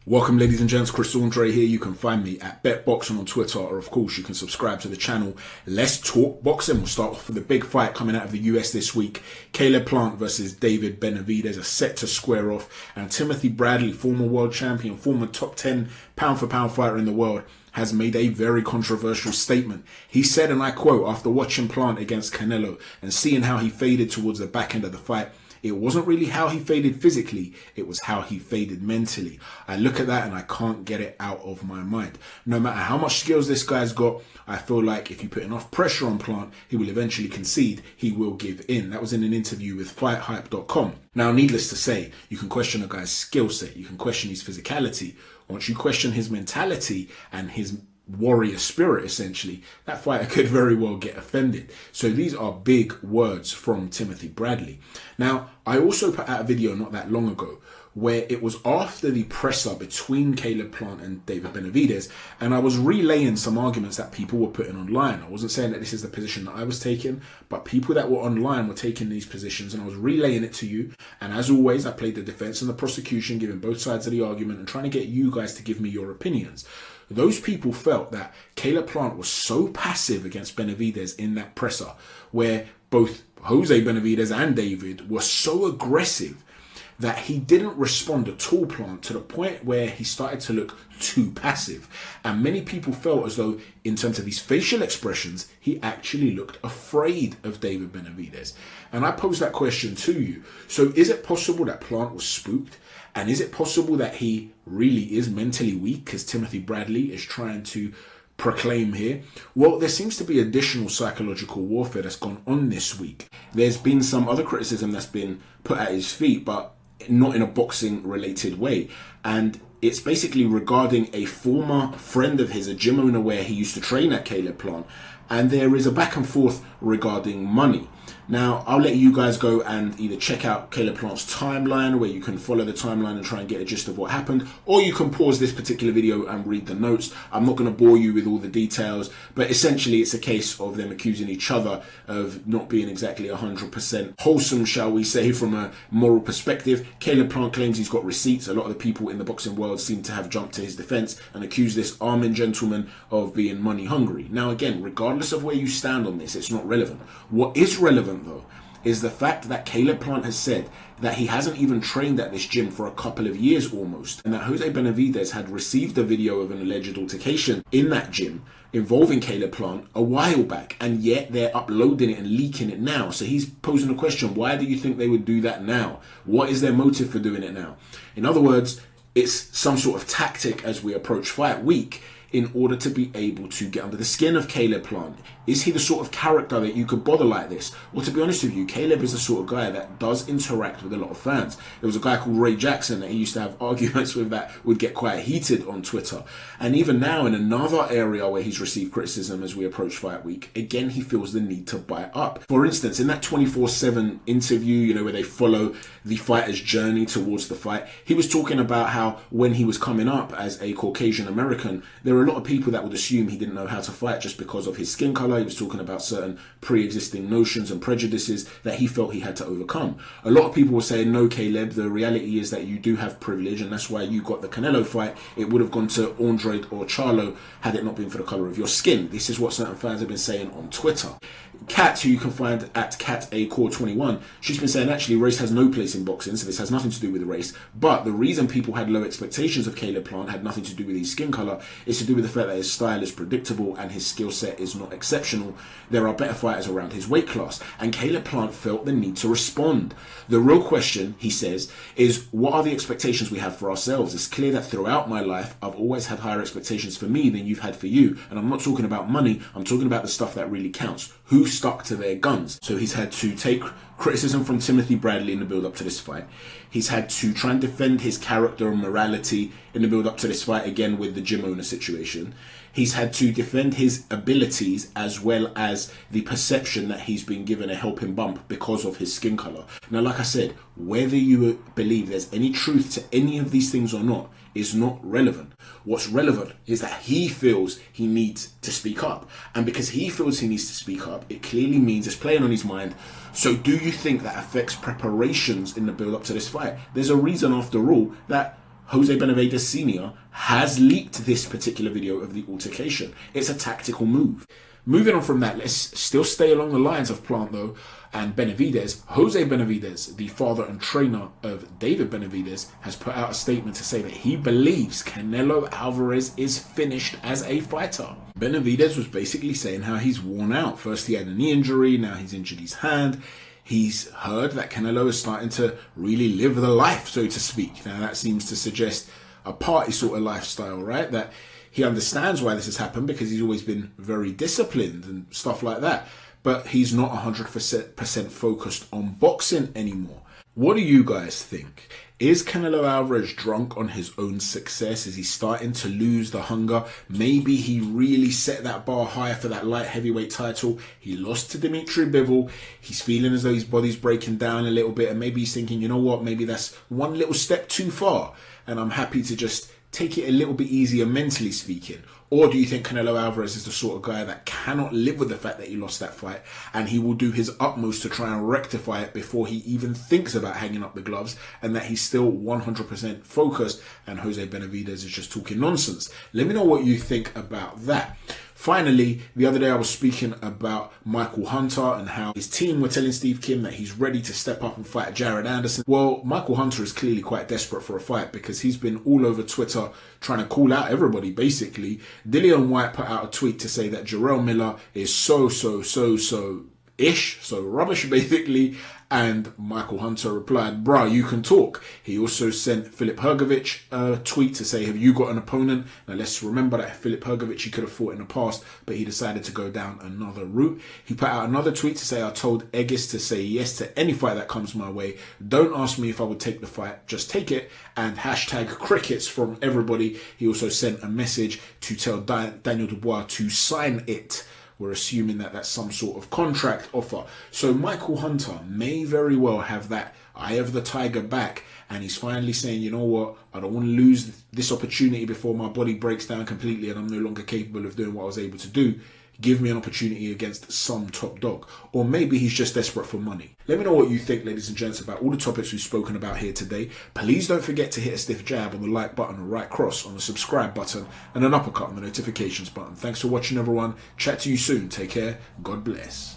Welcome ladies and gents, Chris Andre here. You can find me at BetBoxing on Twitter, or of course you can subscribe to the channel. Let's talk boxing. We'll start off with the big fight coming out of the US this week. Caleb Plant versus David Benavidez are set to square off, and Timothy Bradley, former world champion, former top 10 pound for pound fighter in the world, has made a very controversial statement. He said, and I quote, after watching Plant against Canelo and seeing how he faded towards the back end of the fight, it wasn't really how he faded physically, it was how he faded mentally. I look at that and I can't get it out of my mind. No matter how much skills this guy's got, I feel like if you put enough pressure on Plant, he will eventually concede, he will give in. That was in an interview with FightHype.com. Now, needless to say, you can question a guy's skill set, you can question his physicality. Once you question his mentality and his warrior spirit, essentially, that fighter could very well get offended. So these are big words from Timothy Bradley. Now, I also put out a video not that long ago where it was after the presser between Caleb Plant and David Benavidez, and I was relaying some arguments that people were putting online. I wasn't saying that this is the position that I was taking, but people that were online were taking these positions, and I was relaying it to you. And as always, I played the defense and the prosecution, giving both sides of the argument and trying to get you guys to give me your opinions. Those people felt that Caleb Plant was so passive against Benavidez in that presser, where both Jose Benavidez and David were so aggressive that he didn't respond at all, Plant, to the point where he started to look too passive. And many people felt as though, in terms of his facial expressions, he actually looked afraid of David Benavidez. And I posed that question to you. So is it possible that Plant was spooked? And is it possible that he really is mentally weak, as Timothy Bradley is trying to proclaim here? Well, there seems to be additional psychological warfare that's gone on this week. There's been some other criticism that's been put at his feet, but not in a boxing related way. And it's basically regarding a former friend of his, a gym owner where he used to train at, Caleb Plant. And there is a back and forth regarding money. Now, I'll let you guys go and either check out Caleb Plant's timeline, where you can follow the timeline and try and get a gist of what happened, or you can pause this particular video and read the notes. I'm not going to bore you with all the details, but essentially it's a case of them accusing each other of not being exactly 100% wholesome, shall we say, from a moral perspective. Caleb Plant claims he's got receipts. A lot of the people in the boxing world seem to have jumped to his defense and accused this arming gentleman of being money hungry. Now, again, regardless of where you stand on this, it's not relevant. What is relevant, though, is the fact that Caleb Plant has said that he hasn't even trained at this gym for a couple of years almost, and that Jose Benavidez had received a video of an alleged altercation in that gym involving Caleb Plant a while back, and yet they're uploading it and leaking it now. So he's posing a question: why do you think they would do that now? What is their motive for doing it now? In other words, it's some sort of tactic as we approach fight week in order to be able to get under the skin of Caleb Plant. Is he the sort of character that you could bother like this? Well, to be honest with you, Caleb is the sort of guy that does interact with a lot of fans. There was a guy called Ray Jackson that he used to have arguments with that would get quite heated on Twitter. And even now, in another area where he's received criticism as we approach fight week, again, he feels the need to bite up. For instance, in that 24/7 interview, where they follow the fighter's journey towards the fight, he was talking about how when he was coming up as a Caucasian American, there were a lot of people that would assume he didn't know how to fight just because of his skin color. He was talking about certain pre-existing notions and prejudices that he felt he had to overcome. A lot of people were saying, no, Caleb, the reality is that you do have privilege, and that's why you got the Canelo fight. It would have gone to Andre or Charlo had it not been for the color of your skin. This is what certain fans have been saying on Twitter. Kat, who you can find at CatAcore21, she's been saying actually race has no place in boxing, so this has nothing to do with the race. But the reason people had low expectations of Caleb Plant had nothing to do with his skin color. It's to do with the fact that his style is predictable and his skill set is not exceptional. There are better fighters around his weight class, and Caleb Plant felt the need to respond. The real question, he says, is what are the expectations we have for ourselves? It's clear that throughout my life, I've always had higher expectations for me than you've had for you. And I'm not talking about money, I'm talking about the stuff that really counts. Who stuck to their guns? So he's had to take criticism from Timothy Bradley in the build-up to this fight. He's had to try and defend his character and morality in the build-up to this fight, again with the gym owner situation. He's had to defend his abilities as well as the perception that he's been given a helping bump because of his skin color. Now, like I said, whether you believe there's any truth to any of these things or not is not relevant. What's relevant is that he feels he needs to speak up. And because he feels he needs to speak up, it clearly means it's playing on his mind. So do you think that affects preparations in the build-up to this fight? There's a reason, after all, that Jose Benavidez Sr. has leaked this particular video of the altercation. It's a tactical move. Moving on from that, let's still stay along the lines of Plant though and Benavidez. Jose Benavidez, the father and trainer of David Benavidez, has put out a statement to say that he believes Canelo Alvarez is finished as a fighter. Benavidez was basically saying how he's worn out. First he had a knee injury, now he's injured his hand. He's heard that Canelo is starting to really live the life, so to speak. Now that seems to suggest a party sort of lifestyle, right? That he understands why this has happened because he's always been very disciplined and stuff like that. But he's not 100% focused on boxing anymore. What do you guys think? Is Canelo Alvarez drunk on his own success? Is he starting to lose the hunger? Maybe he really set that bar higher for that light heavyweight title. He lost to Dimitri Bivol. He's feeling as though his body's breaking down a little bit. And maybe he's thinking, you know what, maybe that's one little step too far. And I'm happy to just take it a little bit easier mentally speaking. Or do you think Canelo Alvarez is the sort of guy that cannot live with the fact that he lost that fight and he will do his utmost to try and rectify it before he even thinks about hanging up the gloves, and that he's still 100% focused and Jose Benavidez is just talking nonsense? Let me know what you think about that. Finally, the other day I was speaking about Michael Hunter and how his team were telling Steve Kim that he's ready to step up and fight Jared Anderson. Well, Michael Hunter is clearly quite desperate for a fight because he's been all over Twitter trying to call out everybody, basically. Dillian White put out a tweet to say that Jarrell Miller is so rubbish, basically. And Michael Hunter replied, bruh, you can talk. He also sent Filip Hrgovic a tweet to say, have you got an opponent? Now let's remember that Filip Hrgovic, he could have fought in the past, but he decided to go down another route. He put out another tweet to say, I told Egis to say yes to any fight that comes my way. Don't ask me if I would take the fight, just take it. And hashtag crickets from everybody. He also sent a message to tell Daniel Dubois to sign it. We're assuming that that's some sort of contract offer. So Michael Hunter may very well have that eye of the tiger back, and he's finally saying, you know what, I don't want to lose this opportunity before my body breaks down completely and I'm no longer capable of doing what I was able to do. Give me an opportunity against some top dog. Or maybe he's just desperate for money. Let me know what you think, ladies and gents, about all the topics we've spoken about here today. Please don't forget to hit a stiff jab on the like button, a right cross on the subscribe button, and an uppercut on the notifications button. Thanks for watching, everyone. Chat to you soon. Take care. God bless.